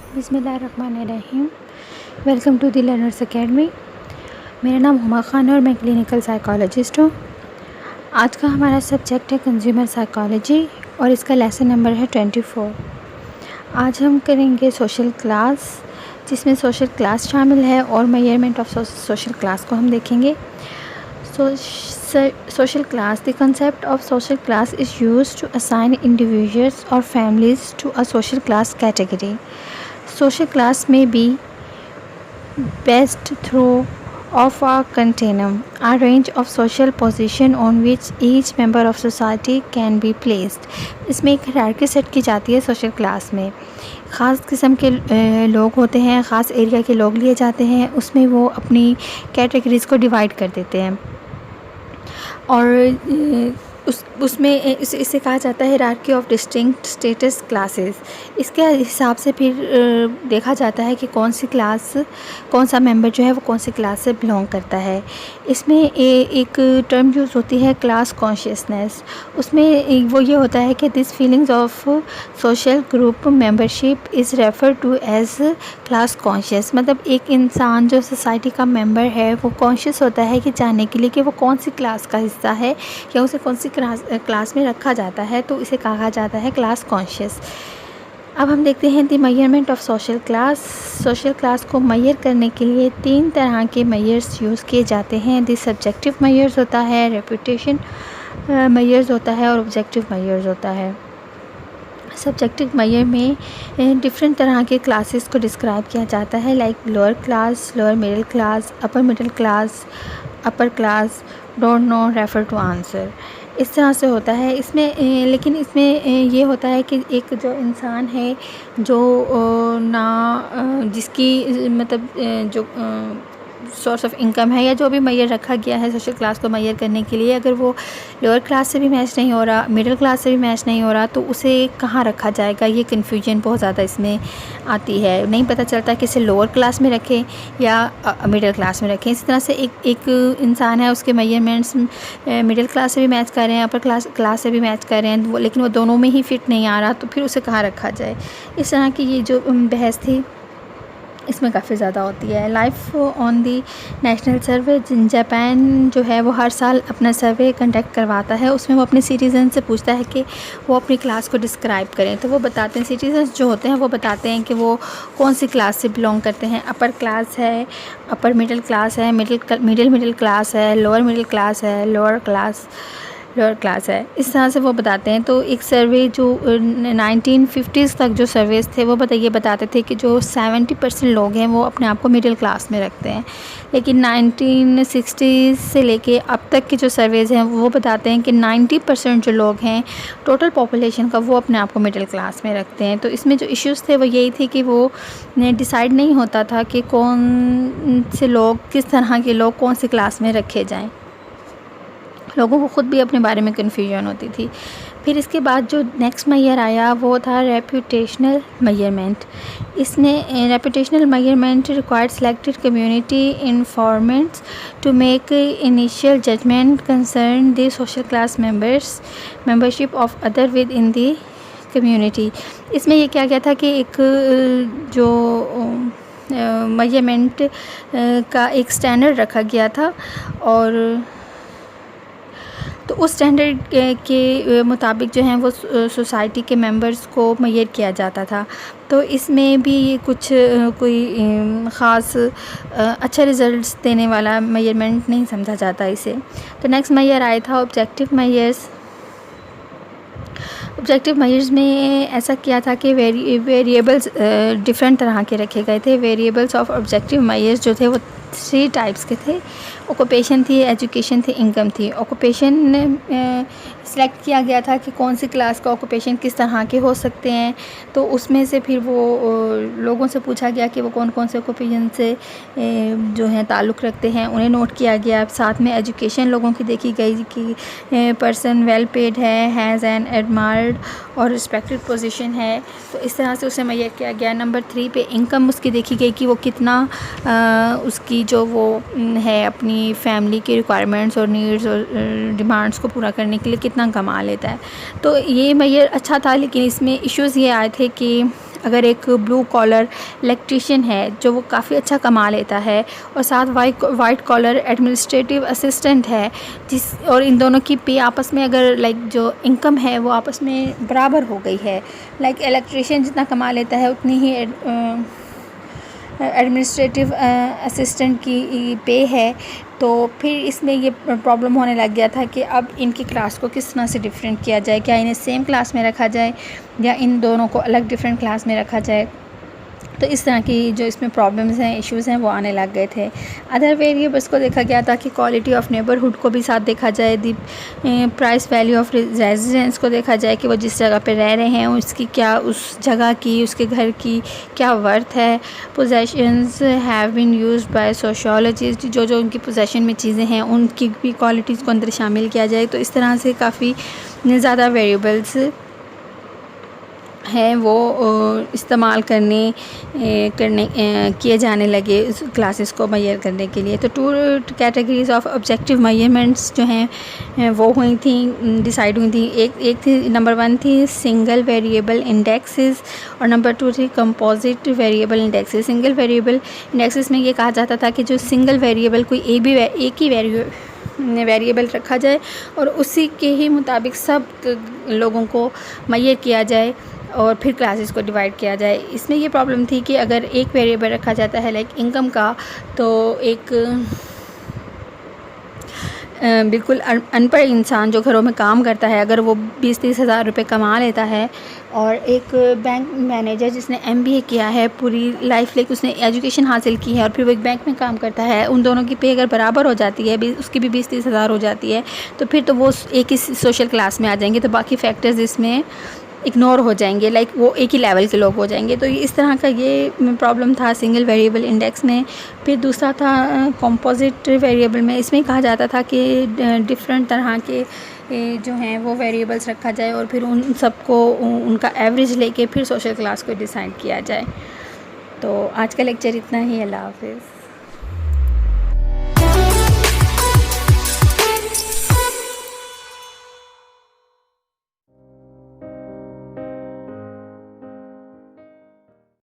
बिस्मिल्लाहिर्रहमानिर्रहीम। Welcome to the Learners Academy. मेरा नाम हुमा ख़ान है और मैं क्लिनिकल साइकोलॉजिस्ट हूँ। आज का हमारा सब्जेक्ट है कंज्यूमर साइकोलॉजी और इसका लेसन नंबर है 24। आज हम करेंगे सोशल क्लास, जिसमें सोशल क्लास शामिल है और मेजरमेंट ऑफ सोशल क्लास को हम देखेंगे। Social class. The concept of social class is used to assign individuals or families to a social class category. Social class may be best through of a continuum, a range of social position on which each member of society can be placed. इसमें एक hierarchy set की जाती है social class में। ख़ास किस्म के लोग होते हैं, ख़ास एरिया के लोग लिए जाते हैं, उसमें वो अपनी कैटेगरीज़ को डिवाइड कर देते हैं और उसमें इसे कहा जाता है hierarchy of distinct status classes. इसके हिसाब से फिर देखा जाता है कि कौन सा मेंबर जो है वो कौन सी क्लास से बिलोंग करता है। इसमें एक टर्म यूज़ होती है क्लास कॉन्शियसनेस। उसमें वो ये होता है कि this feelings of social group membership is refer to as class conscious. मतलब एक इंसान जो सोसाइटी का मेंबर है वो कॉन्शियस होता है कि जानने के लिए कि वो कौन सी क्लास का हिस्सा है या उसे कौन सी क्लास में रखा जाता है, तो इसे कहा जाता है क्लास कॉन्शियस। अब हम देखते हैं the measurement of social class. Social class को मेजर करने के लिए 3 तरह के मेजर्स यूज़ किए जाते हैं। दी सब्जेक्टिव मेजर्स होता है, रेपुटेशन मेजर्स होता है और ऑब्जेक्टिव मेजर्स होता है। सब्जेक्टिव मेजर में डिफरेंट तरह के क्लासेस को डिस्क्राइब किया जाता है, like lower class, lower middle class, upper middle class, upper class, don't know, refer to answer. इस तरह से होता है इसमें। लेकिन इसमें ये होता है कि एक जो इंसान है जो जिसकी मतलब जो सोर्स ऑफ इनकम है या जो भी मेजर रखा गया है सोशल क्लास को मेजर करने के लिए, अगर वो लोअर क्लास से भी मैच नहीं हो रहा, मिडिल क्लास से भी मैच नहीं हो रहा, तो उसे कहाँ रखा जाएगा, ये कन्फ्यूजन बहुत ज़्यादा इसमें आती है। नहीं पता चलता कि इसे लोअर क्लास में रखें या मिडिल क्लास में रखें। इस तरह से एक इंसान है, उसके मेजरमेंट्स मिडिल क्लास से भी मैच कर रहे हैं, अपर क्लास से भी मैच कर रहे हैं, लेकिन वो दोनों में ही फ़िट नहीं आ रहा, तो फिर उसे कहाँ रखा जाए। इस तरह की ये जो बहस थी इसमें काफ़ी ज़्यादा होती है। Life on the national survey, Japan जो है वो हर साल अपना सर्वे कंडक्ट करवाता है। उसमें वो अपने सिटीज़न से पूछता है कि वो अपनी क्लास को डिस्क्राइब करें, तो वो बताते हैं, सिटीज़न्स जो होते हैं वो बताते हैं कि वो कौन सी क्लास से बिलोंग करते हैं। अपर क्लास है, अपर मिडिल क्लास है, मिडिल क्लास है, लोअर मिडिल क्लास है, लोअर क्लास है। इस तरह से वो बताते हैं। तो एक सर्वे जो 1950s तक जो सर्वेस थे वो बताते थे कि जो 70% लोग हैं वो अपने आप को मिडिल क्लास में रखते हैं, लेकिन 1960s से लेके अब तक के जो सर्वेज़ हैं वो बताते हैं कि 90% जो लोग हैं टोटल पॉपुलेशन का वो अपने आप को मिडिल क्लास में रखते हैं। तो इसमें जो इश्यूज़ थे वो यही थे कि वो डिसाइड नहीं होता था कि कौन से लोग, किस तरह के लोग कौन सी क्लास में रखे जाएँ। लोगों को ख़ुद भी अपने बारे में कन्फ्यूजन होती थी। फिर इसके बाद जो नेक्स्ट मेजर आया वो था रेपुटेशनल मेजरमेंट। इसने reputational measurement required selected community informants to make initial judgement concern the social class membership of other within the community. इसमें ये क्या गया था कि एक जो मेजरमेंट का एक स्टैंडर्ड रखा गया था और तो उस स्टैंडर्ड के मुताबिक जो हैं वो सोसाइटी के मेंबर्स को मेजर किया जाता था। तो इसमें भी कुछ कोई ख़ास अच्छा रिज़ल्ट्स देने वाला मेजरमेंट नहीं समझा जाता इसे। तो नेक्स्ट मेजर आया था ऑब्जेक्टिव मेजर्स। ऑब्जेक्टिव मेजर्स में ऐसा किया था कि वेरिएबल्स डिफरेंट तरह के रखे गए थे। वेरिएबल्स ऑफ ऑब्जेक्टिव मेजर्स जो थे वो 3 टाइप्स के थे। ऑक्यूपेशन थी, एजुकेशन थी, इनकम थी। ऑक्यूपेशन सेलेक्ट किया गया था कि कौन सी क्लास का ऑक्यूपेशन किस तरह के हो सकते हैं, तो उसमें से फिर वो लोगों से पूछा गया कि वो कौन कौन से ऑक्यूपेशन से जो हैं ताल्लुक़ रखते हैं, उन्हें नोट किया गया। साथ में एजुकेशन लोगों की देखी गई कि पर्सन वेल पेड है, हैज़ एन एडमायर्ड और रिस्पेक्टेड पोजीशन है, तो इस तरह से उसे मेजर किया गया। नंबर 3 पे इनकम उसकी देखी गई कि वो कितना उसकी जो वो है अपनी फैमिली की रिक्वायरमेंट्स और नीड्स और डिमांड्स को पूरा करने के लिए कितना कितना कमा लेता है। तो ये मैयर अच्छा था, लेकिन इसमें इश्यूज़ ये आए थे कि अगर एक ब्लू कॉलर इलेक्ट्रीशियन है जो वो काफ़ी अच्छा कमा लेता है, और साथ वाइट कॉलर एडमिनिस्ट्रेटिव असिस्टेंट है और इन दोनों की पे आपस में अगर लाइक जो इनकम है वो आपस में बराबर हो गई है, लाइक इलेक्ट्रीशियन जितना कमा लेता है उतनी ही एडमिनिस्ट्रेटिव असिस्टेंट की पे है, तो फिर इसमें ये प्रॉब्लम होने लग गया था कि अब इनकी क्लास को किस तरह से डिफरेंट किया जाए, क्या इन्हें सेम क्लास में रखा जाए या इन दोनों को अलग डिफरेंट क्लास में रखा जाए। तो इस तरह की जो इसमें प्रॉब्लम्स हैं, इश्यूज़ हैं, वो आने लग गए थे। अदर वेरिएबल्स को देखा गया था कि क्वालिटी ऑफ नेबरहुड को भी साथ देखा जाए, दी प्राइस वैल्यू ऑफ रेजिडेंस को देखा जाए कि वो जिस जगह पे रह रहे हैं उसकी क्या, उस जगह की, उसके घर की क्या वर्थ है। Possessions have been used by sociologist, जो जो उनकी पोजेशन में चीज़ें हैं उनकी भी क्वालिटीज़ को अंदर शामिल किया जाए। तो इस तरह से काफ़ी ज़्यादा वेरिएबल्स हैं वो इस्तेमाल किए जाने लगे उस क्लासेस को मेजर करने के लिए। तो 2 कैटेगरीज ऑफ ऑब्जेक्टिव मेजरमेंट्स जो हैं वो हुई थी, डिसाइड हुई थी। एक थी, नंबर 1 थी सिंगल वेरिएबल इंडेक्सेस और नंबर 2 थी composite variable indexes. Single variable indexes में ये कहा जाता था कि जो सिंगल वेरिएबल कोई एक ही वेरिएबल रखा जाए और उसी के ही मुताबिक सब लोगों को मेजर किया जाए और फिर क्लासेस को डिवाइड किया जाए। इसमें ये प्रॉब्लम थी कि अगर एक वेरिएबल रखा जाता है लाइक इनकम का, तो एक बिल्कुल अनपढ़ इंसान जो घरों में काम करता है, अगर वो 20-30 हज़ार रुपये कमा लेता है, और एक बैंक मैनेजर जिसने MBA किया है, पूरी लाइफ लाइक उसने एजुकेशन हासिल की है और फिर वो एक बैंक में काम करता है, उन दोनों की पे अगर बराबर हो जाती है, उसकी भी 20-30 हज़ार हो जाती है, तो फिर तो वो एक ही सोशल क्लास में आ जाएंगे, तो बाकी फैक्टर्स इसमें इग्नोर हो जाएंगे, लाइक वो एक ही लेवल के लोग हो जाएंगे। तो इस तरह का ये प्रॉब्लम था सिंगल वेरिएबल इंडेक्स में। फिर दूसरा था कंपोजिट वेरिएबल में। इसमें कहा जाता था कि डिफरेंट तरह के जो हैं वो वेरिएबल्स रखा जाए और फिर उन सबको उनका एवरेज लेके फिर सोशल क्लास को डिसाइड किया जाए। तो आज का लेक्चर इतना ही। अल्लाह हाफ़िज़।